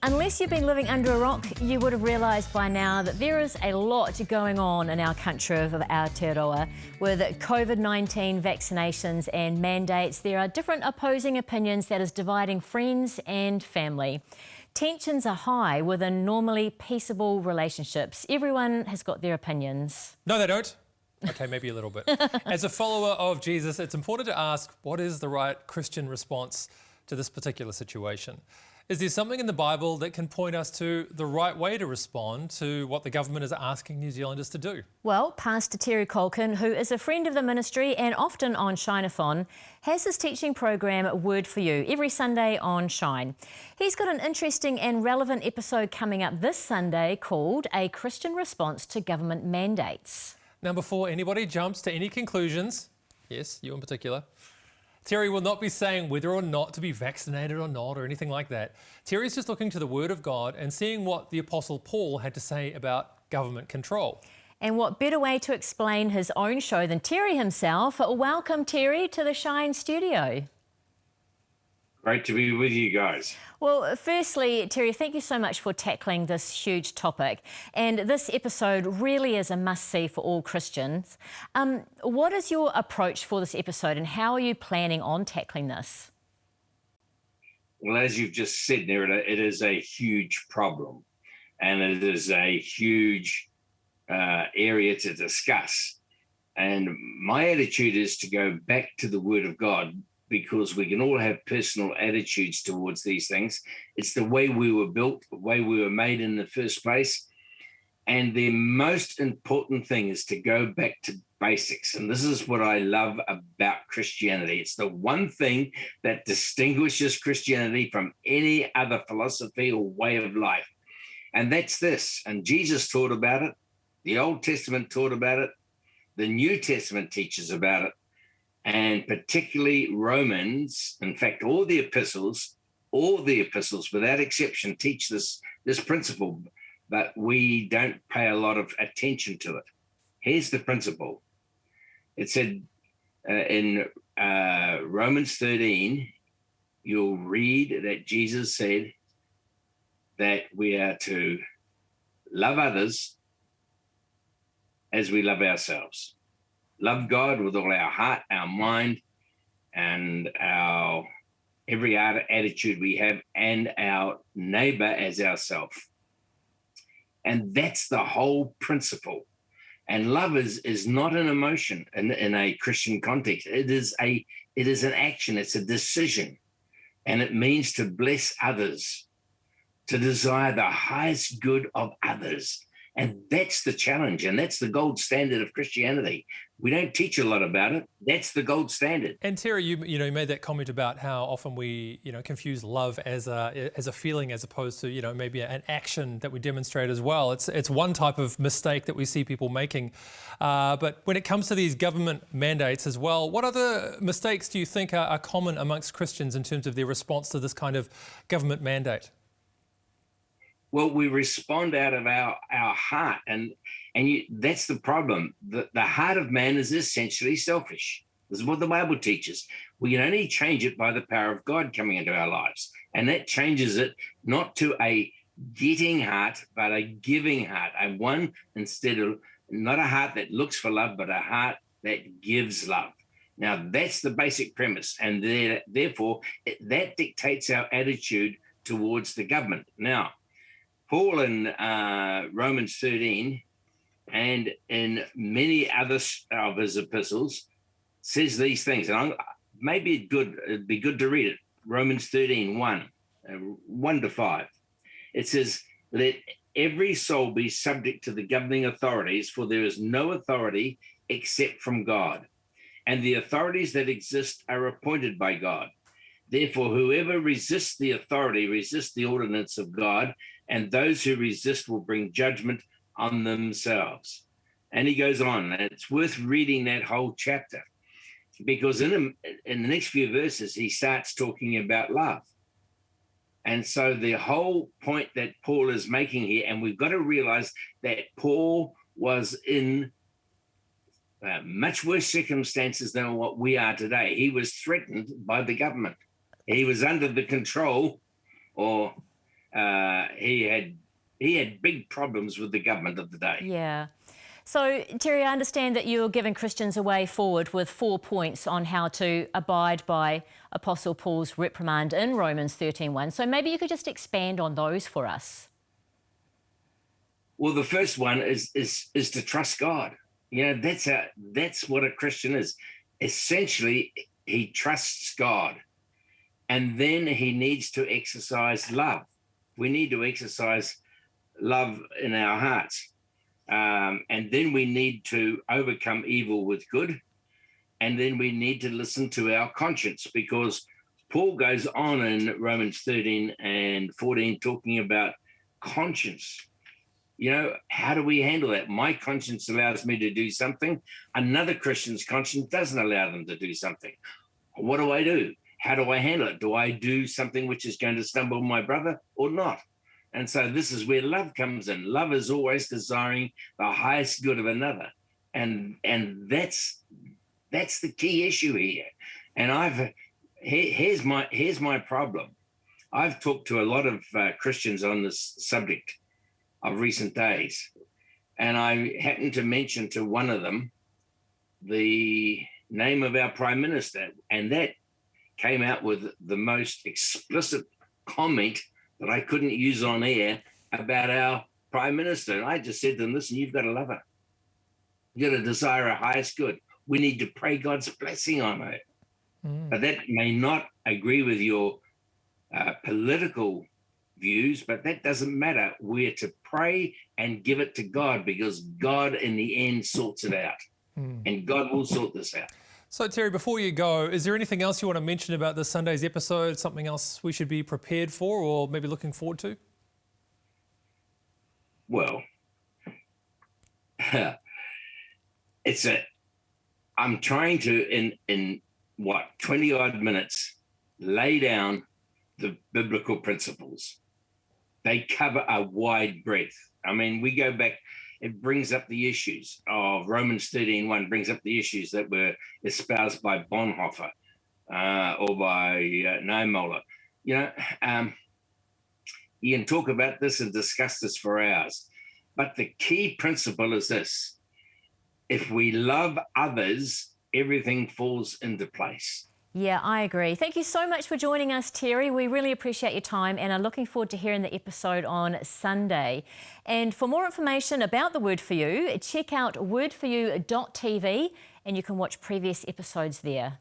Unless you've been living under a rock, you would have realised by now that there is a lot going on in our country of Aotearoa. With COVID-19 vaccinations and mandates, there are different opposing opinions that is dividing friends and family. Tensions are high within normally peaceable relationships. Everyone has got their opinions. No, they don't. Okay, maybe a little bit. As a follower of Jesus, it's important to ask, what is the right Christian response to this particular situation? Is there something in the Bible that can point us to the right way to respond to what the government is asking New Zealanders to do? Well, Pastor Terry Calkin, who is a friend of the ministry and often on Shine-a-thon, has his teaching program Word for You every Sunday on Shine. He's got an interesting and relevant episode coming up this Sunday called A Christian Response to Government Mandates. Now, before anybody jumps to any conclusions, yes, you in particular, Terry will not be saying whether or not to be vaccinated or not or anything like that. Terry's just looking to the Word of God and seeing what the Apostle Paul had to say about government control. And what better way to explain his own show than Terry himself? Welcome, Terry, to the Shine studio. Great to be with you guys. Well, firstly, Terry, thank you so much for tackling this huge topic. And this episode really is a must-see for all Christians. What is your approach for this episode and how are you planning on tackling this? Well, as you've just said, Nerida, it is a huge problem and it is a huge area to discuss. And my attitude is to go back to the Word of God, because we can all have personal attitudes towards these things. It's the way we were built, the way we were made in the first place. And the most important thing is to go back to basics. And this is what I love about Christianity. It's the one thing that distinguishes Christianity from any other philosophy or way of life. And that's this. And Jesus taught about it. The Old Testament taught about it. The New Testament teaches about it. And particularly Romans, in fact, all the epistles without exception teach this principle, but we don't pay a lot of attention to it. Here's the principle. It said in Romans 13, you'll read that Jesus said that we are to love others as we love ourselves. Love God with all our heart, our mind, and our every attitude we have, and our neighbor as ourself. And that's the whole principle. And love is not an emotion in a Christian context. It is an action. It's a decision. And it means to bless others, to desire the highest good of others. And that's the challenge, and that's the gold standard of Christianity. We don't teach a lot about it. That's the gold standard. And Terry, you made that comment about how often we confuse love as a feeling as opposed to maybe an action that we demonstrate as well. It's one type of mistake that we see people making. But when it comes to these government mandates as well, what other mistakes do you think are common amongst Christians in terms of their response to this kind of government mandate? Well, we respond out of our heart, and that's the problem. The heart of man is essentially selfish. This is what the Bible teaches. We can only change it by the power of God coming into our lives, and that changes it not to a getting heart, but a giving heart, not a heart that looks for love, but a heart that gives love. Now, that's the basic premise, and therefore that dictates our attitude towards the government. Now, Paul in Romans 13 and in many other of his epistles says these things. And it'd be good to read it. Romans 13, 1 to 5. It says, let every soul be subject to the governing authorities, for there is no authority except from God. And the authorities that exist are appointed by God. Therefore, whoever resists the authority resists the ordinance of God, and those who resist will bring judgment on themselves. And he goes on, and it's worth reading that whole chapter, because in the next few verses, he starts talking about love. And so the whole point that Paul is making here, and we've got to realize that Paul was in much worse circumstances than what we are today. He was threatened by the government. He was under the control or he had big problems with the government of the day. Yeah. So, Terry, I understand that you're giving Christians a way forward with 4 points on how to abide by Apostle Paul's reprimand in Romans 13:1. So maybe you could just expand on those for us. Well, the first one is to trust God. You know, that's what a Christian is. Essentially, he trusts God, and then he needs to exercise love. We need to exercise love in our hearts. And then we need to overcome evil with good. And then we need to listen to our conscience, because Paul goes on in Romans 13 and 14 talking about conscience. You know, how do we handle that? My conscience allows me to do something. Another Christian's conscience doesn't allow them to do something. What do I do? How do I handle it? Do I do something which is going to stumble my brother or not? And so this is where love comes in. Love is always desiring the highest good of another. And that's the key issue here. And here's my problem. I've talked to a lot of Christians on this subject of recent days. And I happened to mention to one of them the name of our Prime Minister. And that came out with the most explicit comment that I couldn't use on air about our Prime Minister. And I just said to them, listen, you've got to love her. You've got to desire her highest good. We need to pray God's blessing on her. But that may not agree with your political views, but that doesn't matter. We're to pray and give it to God, because God in the end sorts it out. And God will sort this out. So, Terry, before you go, is there anything else you want to mention about this Sunday's episode, something else we should be prepared for or maybe looking forward to? Well, I'm trying to, in 20 odd minutes, lay down the biblical principles. They cover a wide breadth. I mean, we go back, it brings up the issues of Romans 13:1, brings up the issues that were espoused by Bonhoeffer or by Niemoller. You know, you can talk about this and discuss this for hours. But the key principle is this: if we love others, everything falls into place. Yeah, I agree. Thank you so much for joining us, Terry. We really appreciate your time and are looking forward to hearing the episode on Sunday. And for more information about the Word For You, check out wordforyou.tv and you can watch previous episodes there.